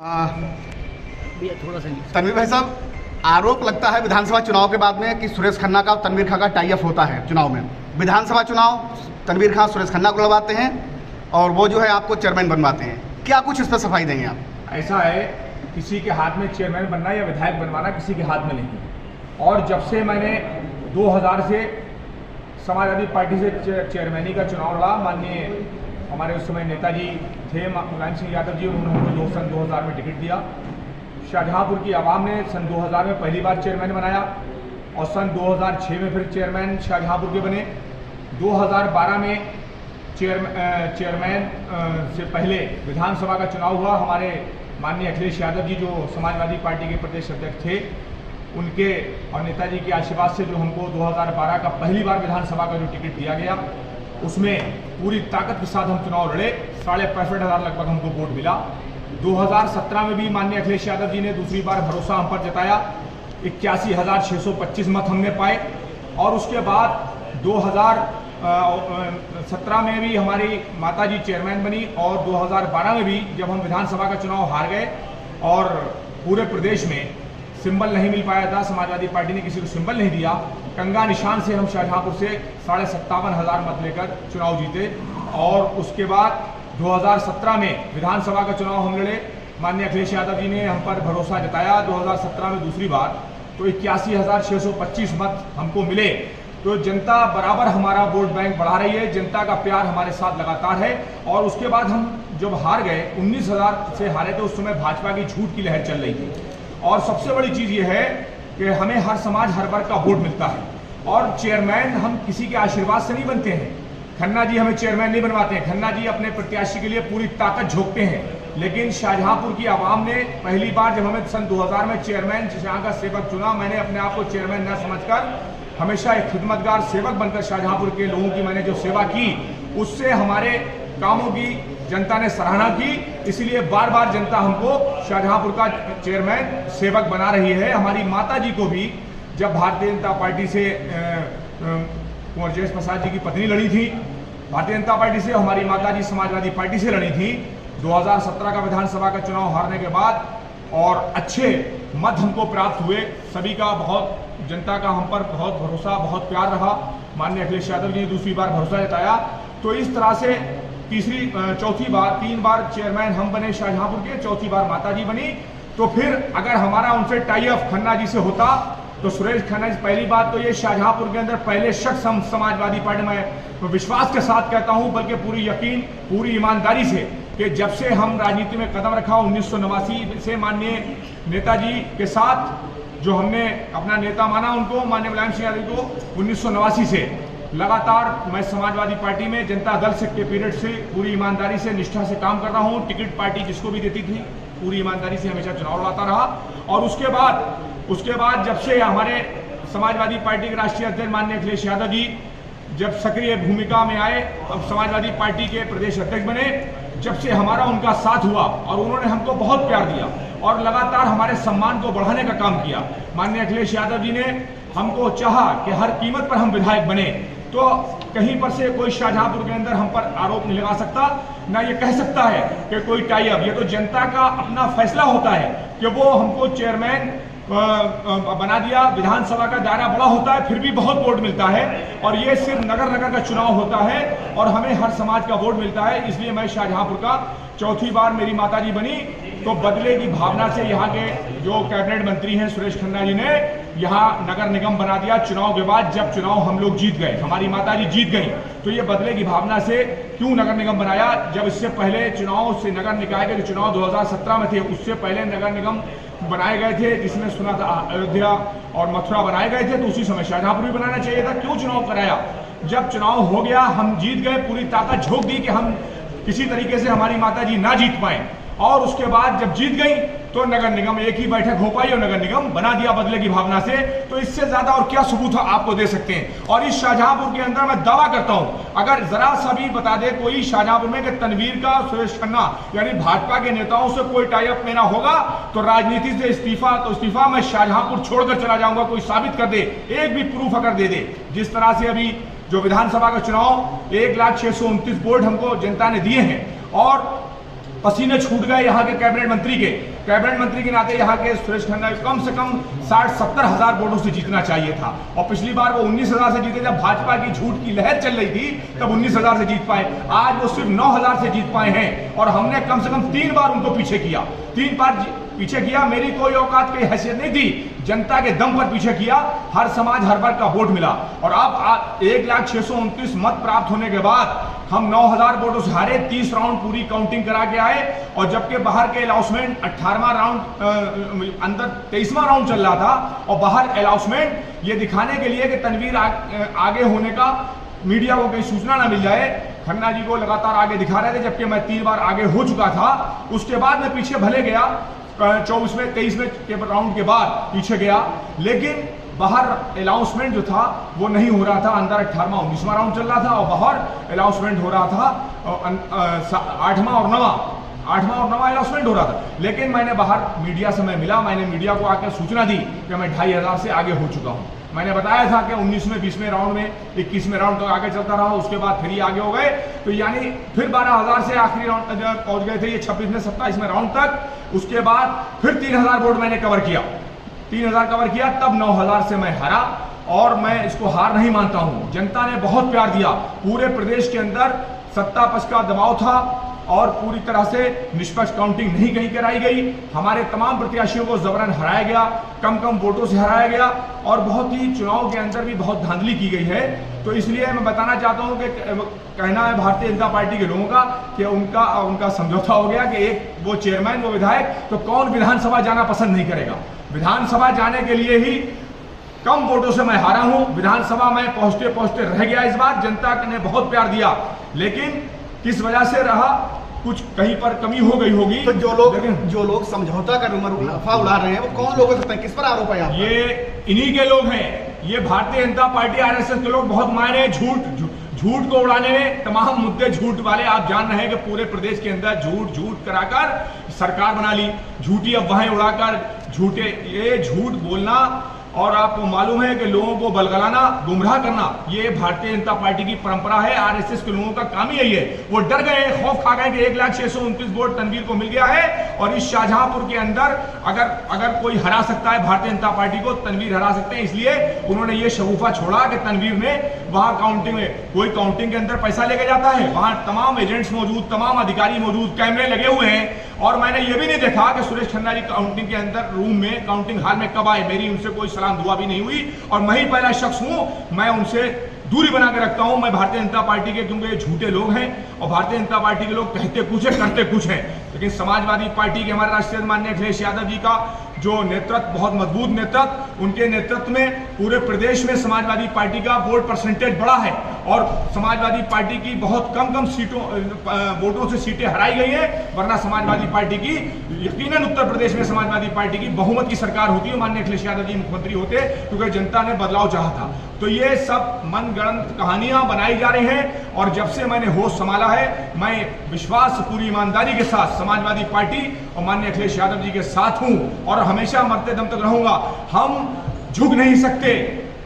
थोड़ा सा तनवीर भाई साहब, आरोप लगता है विधानसभा चुनाव के बाद में कि सुरेश खन्ना का और तनवीर खां का टाई अप होता है चुनाव में। विधानसभा चुनाव तनवीर खां सुरेश खन्ना को लगवाते हैं और वो जो है आपको चेयरमैन बनवाते हैं। क्या कुछ इस पर सफाई देंगे आप? ऐसा है, किसी के हाथ में चेयरमैन बनना या विधायक बनवाना किसी के हाथ में नहीं है। और जब से मैंने 2000 से समाजवादी पार्टी से चेयरमैनी का चुनाव लड़ा, माननीय हमारे उस समय नेताजी थे मुलायम सिंह यादव जी, उन्होंने हमको सन 2000 में टिकट दिया। शाहजहांपुर की आवाम ने सन 2000 में पहली बार चेयरमैन बनाया और सन 2006 में फिर चेयरमैन शाहजहांपुर के बने। 2012 में चेयरमैन से पहले विधानसभा का चुनाव हुआ। हमारे माननीय अखिलेश यादव जी जो समाजवादी पार्टी के प्रदेश अध्यक्ष थे, उनके और नेताजी के आशीर्वाद से जो हमको 2012 का पहली बार विधानसभा का जो टिकट दिया गया, उसमें पूरी ताकत के साथ हम चुनाव लड़े। 65,500 लगभग हमको वोट मिला। 2017 में भी माननीय अखिलेश यादव जी ने दूसरी बार भरोसा हम पर जताया। 81,625 मत हमने पाए। और उसके बाद 2017 में भी हमारी माताजी चेयरमैन बनी और 2012 में भी जब हम विधानसभा का चुनाव हार गए और पूरे प्रदेश में सिंबल नहीं मिल पाया था, समाजवादी पार्टी ने किसी को सिंबल नहीं दिया, कंगा निशान से हम शाहजहांपुर से 57,500 मत लेकर चुनाव जीते। और उसके बाद 2017 में विधानसभा का चुनाव हम लड़े। माननीय अखिलेश यादव जी ने हम पर भरोसा जताया 2017 में दूसरी बार, तो 81,625 मत हमको मिले। तो जनता बराबर हमारा वोट बैंक बढ़ा रही है, जनता का प्यार हमारे साथ लगातार है। और उसके बाद हम जब हार गए, 19,000 से हारे थे, उस समय भाजपा की झूठ की लहर चल रही थी। और सबसे बड़ी चीज़ ये है कि हमें हर समाज हर वर्ग का वोट मिलता है और चेयरमैन हम किसी के आशीर्वाद से नहीं बनते हैं। खन्ना जी हमें चेयरमैन नहीं बनवाते हैं, खन्ना जी अपने प्रत्याशी के लिए पूरी ताकत झोंकते हैं। लेकिन शाहजहांपुर की आवाम ने पहली बार जब हमें सन 2000 में चेयरमैन यहाँ का सेवक चुना, मैंने अपने आप को चेयरमैन न समझकर हमेशा एक खिदमतगार सेवक बनकर शाहजहांपुर के लोगों की मैंने जो सेवा की, उससे हमारे कामों की जनता ने सराहना की। इसलिए बार बार जनता हमको शाहजहांपुर का चेयरमैन सेवक बना रही है। हमारी माता जी को भी जब भारतीय जनता पार्टी से कुंवर जयेश प्रसाद जी की पत्नी लड़ी थी, भारतीय जनता पार्टी से, हमारी माता जी समाजवादी पार्टी से लड़ी थी। 2017 का विधानसभा का चुनाव हारने के बाद और अच्छे मत हमको प्राप्त हुए। सभी का बहुत, जनता का हम पर बहुत भरोसा, बहुत प्यार रहा। माननीय अखिलेश यादव जी ने दूसरी बार भरोसा जताया। तो इस तरह से चौथी बार, 3 बार चेयरमैन हम बने शाहजहांपुर के, चौथी बार माता जी बनी। तो फिर अगर हमारा उनसे टाई अप खन्ना जी से होता तो सुरेश खन्ना जी, पहली बात तो ये शाहजहांपुर के अंदर पहले शख्स हम समाजवादी पार्टी में विश्वास के साथ कहता हूं, बल्कि पूरी यकीन, पूरी ईमानदारी से, कि जब से हम राजनीति में कदम रखा 1989 से माननीय नेताजी के साथ जो हमने अपना नेता माना उनको, माननीय मुलायम सिंह यादव को, 1989 से लगातार मैं समाजवादी पार्टी में जनता दल से के पीरियड से पूरी ईमानदारी से, निष्ठा से काम कर रहा हूं। टिकट पार्टी जिसको भी देती थी पूरी ईमानदारी से हमेशा चुनाव लड़ाता रहा। और उसके बाद जब से हमारे समाजवादी पार्टी के राष्ट्रीय अध्यक्ष माननीय अखिलेश यादव जी जब सक्रिय भूमिका में आए, अब समाजवादी पार्टी के प्रदेश अध्यक्ष बने, जब से हमारा उनका साथ हुआ और उन्होंने हमको बहुत प्यार दिया और लगातार हमारे सम्मान को बढ़ाने का काम किया। माननीय अखिलेश यादव जी ने हमको चाहा कि हर कीमत पर हम विधायक बने। तो कहीं पर से कोई शाहजहांपुर के अंदर हम पर आरोप नहीं लगा सकता, ना ये कह सकता है कि कोई टाई अप। ये तो जनता का अपना फैसला होता है कि वो हमको चेयरमैन बना दिया। विधानसभा का दायरा बड़ा होता है, फिर भी बहुत वोट मिलता है और ये सिर्फ नगर का चुनाव होता है और हमें हर समाज का वोट मिलता है। इसलिए मैं शाहजहांपुर का चौथी बार मेरी माताजी बनी, तो बदले की भावना से यहाँ के जो कैबिनेट मंत्री हैं सुरेश खन्ना जी ने यहाँ नगर निगम बना दिया। चुनाव के बाद जब चुनाव हम लोग जीत गए, हमारी माताजी जीत गई, तो ये बदले की भावना से क्यों नगर निगम बनाया। जब इससे पहले चुनाव से नगर निकाय के जो चुनाव 2017 में थे, उससे पहले नगर निगम बनाए गए थे, जिसमें सुना था अयोध्या और मथुरा बनाए गए थे, तो उसी समय शाहजहांपुर भी बनाना चाहिए था। क्यों चुनाव कराया? जब चुनाव हो गया, हम जीत गए, पूरी ताकत झोंक दी कि हम किसी तरीके से हमारी माताजी ना जीत पाए। और उसके बाद जब जीत गई तो नगर निगम एक ही बैठक हो पाई और नगर निगम बना दिया बदले की भावना से। तो इससे ज्यादा और क्या सबूत आपको दे सकते हैं। और इस शाहजहांपुर के अंदर मैं दावा करता हूं, अगर जरा सा भी बता दे कोई शाहजहांपुर में कि तनवीर का, सुरेश खन्ना यानी भाजपा के नेताओं से कोई टाई अप मेरा होगा, तो राजनीति से इस्तीफा, तो इस्तीफा, मैं शाहजहांपुर छोड़कर चला जाऊंगा। कोई साबित कर दे, एक भी प्रूफ अगर दे दे। जिस तरह से अभी जो विधानसभा का चुनाव 1,629 वोट हमको जनता ने दिए हैं और पसीने छूट गए यहाँ के कैबिनेट मंत्री के नाते यहाँ के सुरेश खन्ना कम से कम 60-70 हज़ार वोटों से जीतना चाहिए था, और पिछली बार वो 19,000 से जीते। जब भाजपा की झूठ की लहर चल रही थी तब 19,000 से जीत पाए, आज वो सिर्फ 9,000 से जीत पाए हैं। और हमने कम से कम 3 बार उनको पीछे किया, 3 बार पीछे किया। मेरी कोई औकात की हैसियत नहीं थी, जनता के दम पर पीछे किया, हर समाज हर वर्ग का वोट मिला। और अब 1,629 मत प्राप्त होने के बाद हम 9,000 वोटों से हारे, 30 राउंड पूरी काउंटिंग करा के आए। और जबकि बाहर के अनाउंसमेंट 18वां राउंड, अंदर 23वां राउंड चल रहा था, और बाहर अनाउंसमेंट ये दिखाने के लिए कि तनवीर आगे होने का मीडिया को कहीं सूचना ना मिल जाए, खन्ना जी को लगातार आगे दिखा रहे थे, जबकि मैं 3 बार आगे हो चुका था। उसके बाद मैं पीछे भले गया, 24 में 23 में के राउंड के बाद पीछे गया, लेकिन बाहर अनाउंसमेंट जो था वो नहीं हो रहा था। अंदर 18वां 19वां राउंड चल रहा था, और बाहर अनाउंसमेंट हो रहा था 8वां और 9वां अनाउंसमेंट हो रहा था। लेकिन मैंने बाहर मीडिया से मैं मिला, मैंने मीडिया को आकर सूचना दी कि मैं 2,500 से आगे हो चुका हूँ। मैंने बताया था कि 19वें 20वें राउंड में 21वें राउंड तक आगे चलता रहा, उसके बाद फिर ही आगे हो गए। तो यानी फिर 12,000 से आखिरी राउंड पहुंच गए थे, ये 26वें 27वें राउंड तक। उसके बाद फिर 3,000 वोट मैंने कवर किया, 3,000 कवर किया, तब 9,000 से मैं हारा। और मैं इसको हार नहीं मानता हूं, जनता ने बहुत प्यार दिया। पूरे प्रदेश के अंदर सत्ता पक्ष का दबाव था और पूरी तरह से निष्पक्ष काउंटिंग नहीं कहीं कराई गई। हमारे तमाम प्रत्याशियों को जबरन हराया गया, कम वोटों से हराया गया, और बहुत ही चुनाव के अंदर भी बहुत धांधली की गई है। तो इसलिए मैं बताना चाहता हूं कि कहना है भारतीय जनता पार्टी के लोगों का कि उनका समझौता हो गया कि एक वो चेयरमैन, वो विधायक, तो कौन विधानसभा जाना पसंद नहीं करेगा। विधानसभा जाने के लिए ही कम वोटों से मैं हारा हूं। विधानसभा में पहुंचते रह गया। इस बार जनता ने बहुत प्यार दिया, लेकिन किस वजह से रहा, कुछ कहीं पर कमी हो गई होगी। तो जो लोग समझौता का अफवाह उड़ा रहे हैं वो कौन लोग हो सकते हैं, किस पर आरोप है यहाँ? ये इन्हीं के लोग हैं, ये भारतीय जनता पार्टी आरएसएस के लोग बहुत मायने झूठ को उड़ाने में, तमाम मुद्दे झूठ वाले। आप जान रहे हैं कि पूरे प्रदेश के अंदर झूठ कराकर सरकार बना ली, झूठी अफवाहें उड़ाकर, ये झूठ बोलना, और आपको मालूम है कि लोगों को बलगलाना, गुमराह करना, ये भारतीय जनता पार्टी की परंपरा है। आरएसएस के लोगों का काम ही यही है। वो डर गए, खौफ खा गए कि 1,629 वोट तनवीर को मिल गया है, और इस शाहजहांपुर के अंदर अगर कोई हरा सकता है भारतीय जनता पार्टी को, तनवीर हरा सकते हैं। इसलिए उन्होंने ये शगुफा छोड़ा कि तनवीर ने वहां काउंटिंग में, कोई काउंटिंग के अंदर पैसा लेके जाता है, वहां तमाम एजेंट्स मौजूद, तमाम अधिकारी मौजूद, कैमरे लगे हुए हैं। और मैंने ये भी नहीं देखा कि सुरेश खन्ना जी काउंटिंग के अंदर रूम में, काउंटिंग हॉल में कब आए। मेरी उनसे कोई सलाम दुआ भी नहीं हुई, और मैं ही पहला शख्स हूं, मैं उनसे दूरी बना के रखता हूं। मैं भारतीय जनता पार्टी के, क्योंकि झूठे लोग हैं, और भारतीय जनता पार्टी के लोग कहते कुछ है करते कुछ हैं। लेकिन समाजवादी पार्टी के हमारे राष्ट्रीय माननीय अखिलेश यादव जी का जो नेतृत्व, बहुत मजबूत नेतृत्व, उनके नेतृत्व में पूरे प्रदेश में समाजवादी पार्टी का वोट परसेंटेज बढ़ा है, और समाजवादी पार्टी की बहुत कम वोटों से सीटें हराई गई हैं। वरना समाजवादी पार्टी की, यकीनन उत्तर प्रदेश में समाजवादी पार्टी की बहुमत की सरकार होती है, माननीय अखिलेश यादव जी मुख्यमंत्री होते, क्योंकि जनता ने बदलाव चाहा था। तो ये सब मनगढ़ंत कहानियां बनाई जा रही हैं। और जब से मैंने होश संभाला है, मैं विश्वास, पूरी ईमानदारी के साथ समाजवादी पार्टी और माननीय अखिलेश यादव जी के साथ हूं, और हमेशा मरते दम तक रहूंगा। हम झुक नहीं सकते,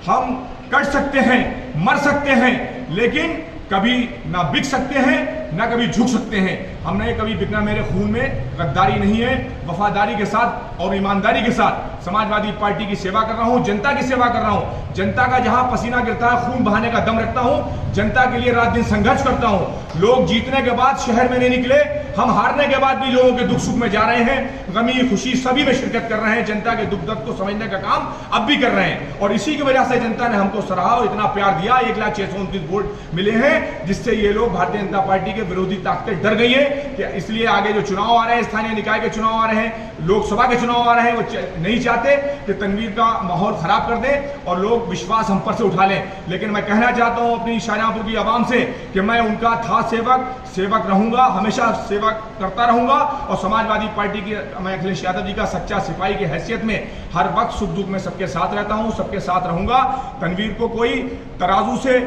हम कट सकते हैं, मर सकते हैं, लेकिन कभी ना बिक सकते हैं, ना कभी झुक सकते हैं। हमने कभी बिकना, मेरे खून में गद्दारी नहीं है। वफादारी के साथ और ईमानदारी के साथ समाजवादी पार्टी की सेवा कर रहा हूं, जनता की सेवा कर रहा हूं। जनता का जहां पसीना गिरता है, खून बहाने का दम रखता हूं, जनता के लिए रात दिन संघर्ष करता हूं। लोग जीतने के बाद शहर में नहीं निकले, हम हारने के बाद भी लोगों के दुख सुख में जा रहे हैं, गमी खुशी सभी में शिरकत कर रहे हैं, जनता के दुख दर्द को समझने का काम अब भी कर रहे हैं। और इसी की वजह से जनता ने हमको सराहा और इतना प्यार दिया। 1,629 वोट मिले हैं, जिससे ये लोग भारतीय जनता पार्टी के विरोधी ताकतें डर गई है कि इसलिए आगे जो चुनाव आ रहे हैं, स्थानीय निकाय के चुनाव आ रहे हैं, लोकसभा के चुनाव आ रहे हैं, वो नहीं चाहते कि तनवीर का माहौल खराब कर दें और लोग विश्वास हम पर से उठा लें। लेकिन मैं कहना चाहता हूं अपनी शाहजहांपुर की आवाम से कि मैं उनका था सेवक रहूंगा, हमेशा सेवा करता रहूंगा, और समाजवादी पार्टी की, मैं अखिलेश यादव जी का सच्चा सिपाही की हैसियत में हर वक्त सुख दुख में सबके साथ रहता हूं, सबके साथ रहूंगा। तनवीर को कोई तराजू से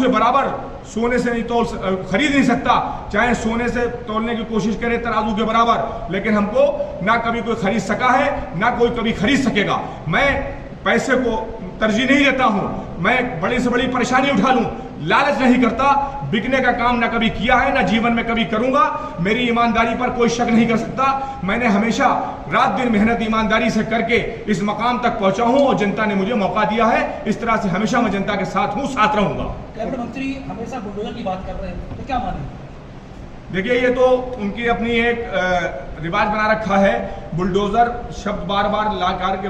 बराबर सोने से नहीं खरीद नहीं सकता, चाहे सोने से तोलने की कोशिश करे तराजू के बराबर, लेकिन हमको ना कभी कोई खरीद सका है, ना कोई कभी खरीद सकेगा। मैं पैसे को तरजीह नहीं देता हूं। मैं बड़ी से बड़ी परेशानी उठा लूं, लालच नहीं करता। बिकने का काम ना कभी किया है, ना जीवन में कभी करूंगा। मेरी ईमानदारी पर कोई शक नहीं कर सकता। मैंने हमेशा रात दिन मेहनत ईमानदारी से करके इस मकाम तक पहुंचा हूं और जनता ने मुझे मौका दिया है। इस तरह से हमेशा मैं जनता के साथ हूं, साथ रहूंगा। कैबिनेट मंत्री हमेशा बुलडोजर की बात कर रहे हैं, तो क्या माने? देखिए, ये तो उनकी अपनी एक रिवाज बना रखा है। बुलडोजर शब्द बार बार ला कर के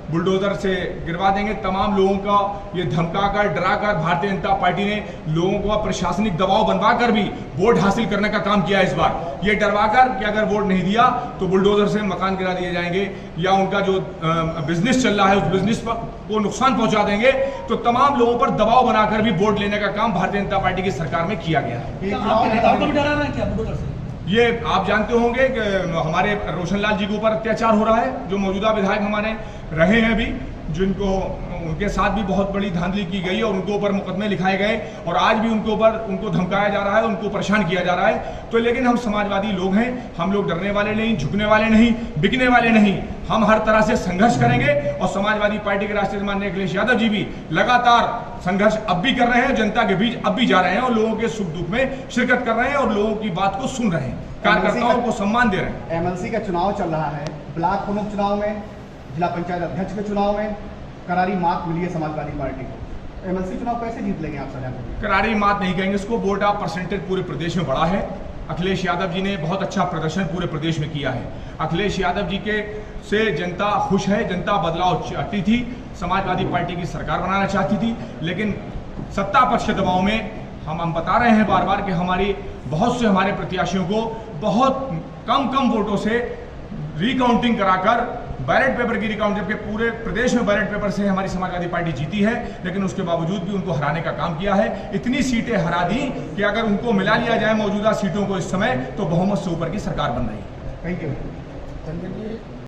बुलडोजर से गिरवा देंगे। तमाम लोगों का ये धमकाकर, डराकर भारतीय जनता पार्टी ने लोगों को प्रशासनिक दबाव बनवा कर भी वोट हासिल करने का काम किया है। इस बार ये डरवाकर कि अगर वोट नहीं दिया तो बुलडोजर से मकान गिरा दिए जाएंगे या उनका जो बिजनेस चल रहा है उस बिजनेस को नुकसान पहुंचा देंगे। तो तमाम लोगों पर दबाव बनाकर भी वोट लेने का काम भारतीय जनता पार्टी की सरकार में किया गया है। आपके नेताओं को भी डरा रहे हैं क्या बुलडोजर से? ये आप जानते होंगे कि हमारे रोशनलाल जी के ऊपर अत्याचार हो रहा है, जो मौजूदा विधायक हमारे रहे हैं अभी, जिनको उनके साथ भी बहुत बड़ी धांधली की गई और उनके ऊपर मुकदमे लिखाए गए और आज भी उनको धमकाया जा रहा है, उनको परेशान किया जा रहा है। तो लेकिन हम समाजवादी लोग हैं, हम लोग डरने वाले नहीं, झुकने वाले नहीं, बिकने वाले नहीं। हम हर तरह से संघर्ष करेंगे और समाजवादी पार्टी के राष्ट्रीय माननीय अखिलेश यादव जी भी लगातार संघर्ष अब भी कर रहे हैं, जनता के बीच अब भी जा रहे हैं और लोगों के सुख दुख में शिरकत कर रहे हैं और लोगों की बात को सुन रहे हैं, कार्यकर्ताओं को सम्मान दे रहे हैं। एमएलसी का चुनाव चल रहा है, ब्लॉक प्रमुख चुनाव में, जिला पंचायत अध्यक्ष के चुनाव में करारी मात मिली है समाजवादी पार्टी को। एमएलसी चुनाव कैसे जीत लेंगे आप सजा? करारी मात नहीं कहेंगे इसको, वोट ऑफ परसेंटेज पूरे प्रदेश में बढ़ा है। अखिलेश यादव जी ने बहुत अच्छा प्रदर्शन पूरे प्रदेश में किया है। अखिलेश यादव जी के से जनता खुश है, जनता बदलाव चाहती थी, समाजवादी पार्टी की सरकार बनाना चाहती थी, लेकिन सत्ता पक्ष के दबाव में हम बता रहे हैं बार बार कि बहुत से हमारे प्रत्याशियों को बहुत कम वोटों से रिकाउंटिंग कराकर बैलेट पेपर की रिकाउंट, जबकि पूरे प्रदेश में बैलेट पेपर से हमारी समाजवादी पार्टी जीती है, लेकिन उसके बावजूद भी उनको हराने का काम किया है। इतनी सीटें हरा दी कि अगर उनको मिला लिया जाए मौजूदा सीटों को इस समय तो बहुमत से ऊपर की सरकार बन रही है। Thank you.